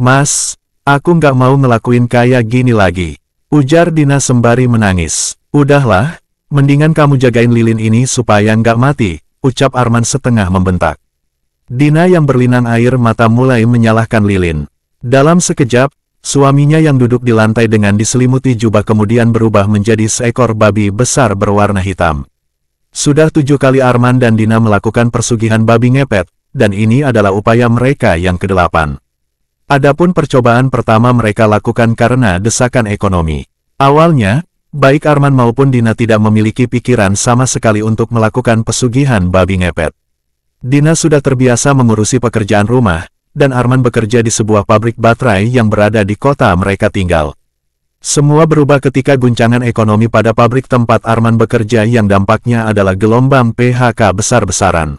Mas, aku nggak mau ngelakuin kayak gini lagi. Ujar Dina sembari menangis. Udahlah, mendingan kamu jagain lilin ini supaya nggak mati, ucap Arman setengah membentak. Dina yang berlinang air mata mulai menyalahkan lilin. Dalam sekejap, suaminya yang duduk di lantai dengan diselimuti jubah kemudian berubah menjadi seekor babi besar berwarna hitam. Sudah 7 kali Arman dan Dina melakukan persugihan babi ngepet, dan ini adalah upaya mereka yang ke-8. Adapun percobaan pertama mereka lakukan karena desakan ekonomi. Awalnya, baik Arman maupun Dina tidak memiliki pikiran sama sekali untuk melakukan pesugihan babi ngepet. Dina sudah terbiasa mengurusi pekerjaan rumah, dan Arman bekerja di sebuah pabrik baterai yang berada di kota mereka tinggal. Semua berubah ketika guncangan ekonomi pada pabrik tempat Arman bekerja yang dampaknya adalah gelombang PHK besar-besaran.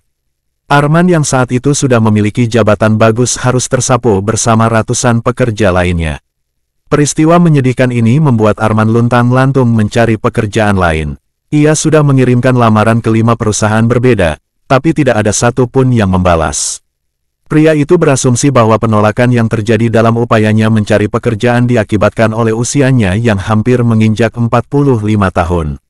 Arman yang saat itu sudah memiliki jabatan bagus harus tersapu bersama ratusan pekerja lainnya. Peristiwa menyedihkan ini membuat Arman luntang-lantung mencari pekerjaan lain. Ia sudah mengirimkan lamaran ke 5 perusahaan berbeda, tapi tidak ada satu pun yang membalas. Pria itu berasumsi bahwa penolakan yang terjadi dalam upayanya mencari pekerjaan diakibatkan oleh usianya yang hampir menginjak 45 tahun.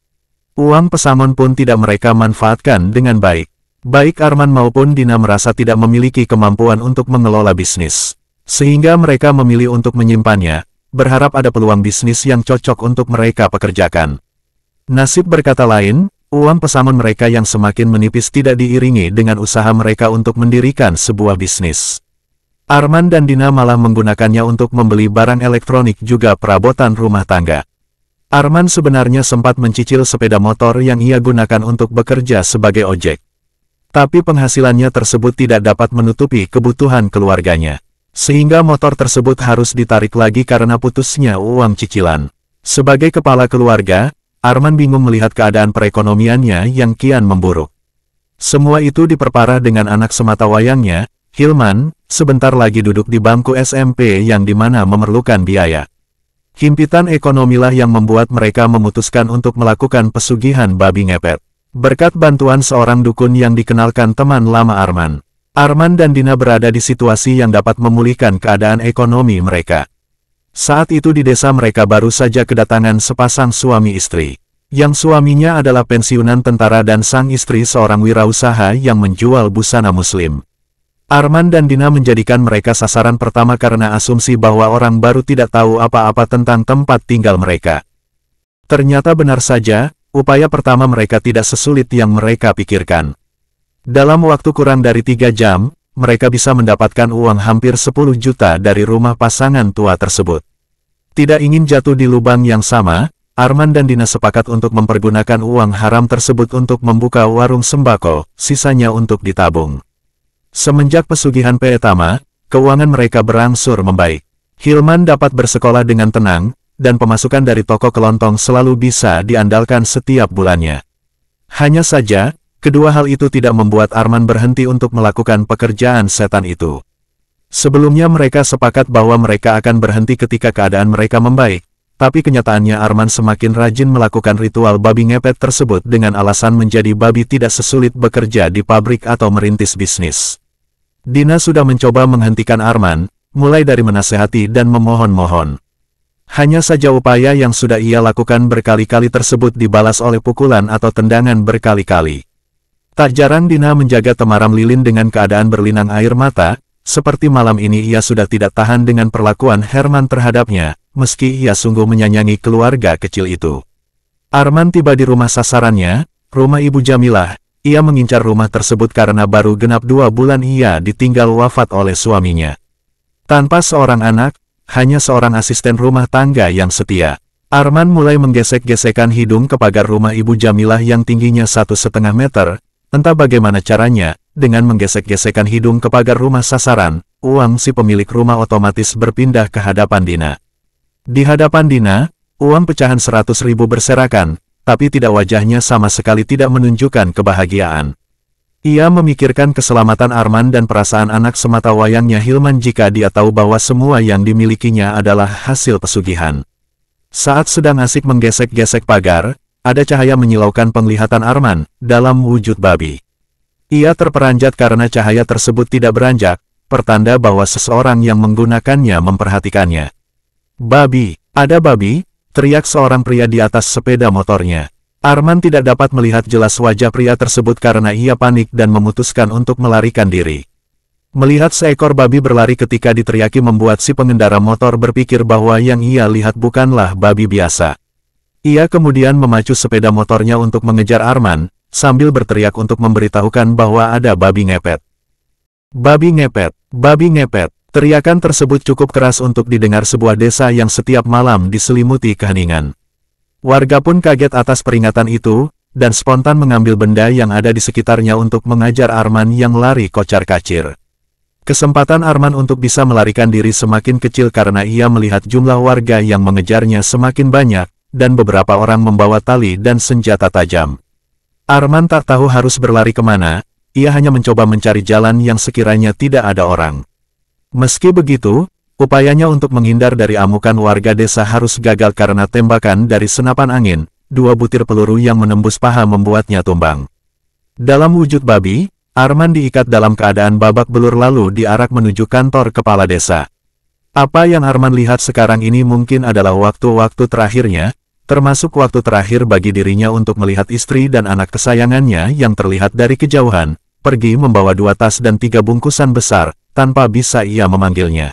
Uang pesangon pun tidak mereka manfaatkan dengan baik. Baik Arman maupun Dina merasa tidak memiliki kemampuan untuk mengelola bisnis. Sehingga mereka memilih untuk menyimpannya, berharap ada peluang bisnis yang cocok untuk mereka pekerjakan. Nasib berkata lain, uang pesangon mereka yang semakin menipis tidak diiringi dengan usaha mereka untuk mendirikan sebuah bisnis. Arman dan Dina malah menggunakannya untuk membeli barang elektronik juga perabotan rumah tangga. Arman sebenarnya sempat mencicil sepeda motor yang ia gunakan untuk bekerja sebagai ojek. Tapi penghasilannya tersebut tidak dapat menutupi kebutuhan keluarganya. Sehingga motor tersebut harus ditarik lagi karena putusnya uang cicilan. Sebagai kepala keluarga, Arman bingung melihat keadaan perekonomiannya yang kian memburuk. Semua itu diperparah dengan anak sematawayangnya, Hilman, sebentar lagi duduk di bangku SMP yang dimana memerlukan biaya. Himpitan ekonomilah yang membuat mereka memutuskan untuk melakukan pesugihan babi ngepet. Berkat bantuan seorang dukun yang dikenalkan teman lama Arman, Arman dan Dina berada di situasi yang dapat memulihkan keadaan ekonomi mereka. Saat itu di desa mereka baru saja kedatangan sepasang suami istri. Yang suaminya adalah pensiunan tentara dan sang istri seorang wirausaha yang menjual busana muslim. Arman dan Dina menjadikan mereka sasaran pertama karena asumsi bahwa orang baru tidak tahu apa-apa tentang tempat tinggal mereka. Ternyata benar saja, upaya pertama mereka tidak sesulit yang mereka pikirkan. Dalam waktu kurang dari 3 jam, mereka bisa mendapatkan uang hampir 10 juta dari rumah pasangan tua tersebut. Tidak ingin jatuh di lubang yang sama, Arman dan Dina sepakat untuk mempergunakan uang haram tersebut untuk membuka warung sembako, sisanya untuk ditabung. Semenjak pesugihan pertama, keuangan mereka berangsur membaik. Hilman dapat bersekolah dengan tenang, dan pemasukan dari toko kelontong selalu bisa diandalkan setiap bulannya. Hanya saja, kedua hal itu tidak membuat Arman berhenti untuk melakukan pekerjaan setan itu. Sebelumnya mereka sepakat bahwa mereka akan berhenti ketika keadaan mereka membaik, tapi kenyataannya Arman semakin rajin melakukan ritual babi ngepet tersebut dengan alasan menjadi babi tidak sesulit bekerja di pabrik atau merintis bisnis. Dina sudah mencoba menghentikan Arman, mulai dari menasehati dan memohon-mohon. Hanya saja upaya yang sudah ia lakukan berkali-kali tersebut dibalas oleh pukulan atau tendangan berkali-kali. Tak jarang Dina menjaga temaram lilin dengan keadaan berlinang air mata, seperti malam ini ia sudah tidak tahan dengan perlakuan Herman terhadapnya, meski ia sungguh menyayangi keluarga kecil itu. Arman tiba di rumah sasarannya, rumah Ibu Jamilah. Ia mengincar rumah tersebut karena baru genap 2 bulan ia ditinggal wafat oleh suaminya. Tanpa seorang anak, hanya seorang asisten rumah tangga yang setia. Arman mulai menggesek-gesekkan hidung ke pagar rumah Ibu Jamilah yang tingginya 1,5 meter. Entah bagaimana caranya, dengan menggesek-gesekkan hidung ke pagar rumah sasaran, uang si pemilik rumah otomatis berpindah ke hadapan Dina. Di hadapan Dina, uang pecahan 100.000 berserakan, tapi tidak wajahnya sama sekali tidak menunjukkan kebahagiaan. Ia memikirkan keselamatan Arman dan perasaan anak sematawayangnya Hilman jika dia tahu bahwa semua yang dimilikinya adalah hasil pesugihan. Saat sedang asik menggesek-gesek pagar, ada cahaya menyilaukan penglihatan Arman, dalam wujud babi. Ia terperanjat karena cahaya tersebut tidak beranjak, pertanda bahwa seseorang yang menggunakannya memperhatikannya. "Babi! Ada babi!" teriak seorang pria di atas sepeda motornya. Arman tidak dapat melihat jelas wajah pria tersebut karena ia panik dan memutuskan untuk melarikan diri. Melihat seekor babi berlari ketika diteriaki membuat si pengendara motor berpikir bahwa yang ia lihat bukanlah babi biasa. Ia kemudian memacu sepeda motornya untuk mengejar Arman, sambil berteriak untuk memberitahukan bahwa ada babi ngepet. "Babi ngepet! Babi ngepet!" Teriakan tersebut cukup keras untuk didengar sebuah desa yang setiap malam diselimuti keheningan. Warga pun kaget atas peringatan itu, dan spontan mengambil benda yang ada di sekitarnya untuk mengajar Arman yang lari kocar-kacir. Kesempatan Arman untuk bisa melarikan diri semakin kecil karena ia melihat jumlah warga yang mengejarnya semakin banyak, dan beberapa orang membawa tali dan senjata tajam. Arman tak tahu harus berlari kemana, ia hanya mencoba mencari jalan yang sekiranya tidak ada orang. Meski begitu, upayanya untuk menghindar dari amukan warga desa harus gagal karena tembakan dari senapan angin, 2 butir peluru yang menembus paha membuatnya tumbang. Dalam wujud babi, Arman diikat dalam keadaan babak belur lalu diarak menuju kantor kepala desa. Apa yang Arman lihat sekarang ini mungkin adalah waktu-waktu terakhirnya, termasuk waktu terakhir bagi dirinya untuk melihat istri dan anak kesayangannya yang terlihat dari kejauhan, pergi membawa 2 tas dan 3 bungkusan besar, tanpa bisa ia memanggilnya.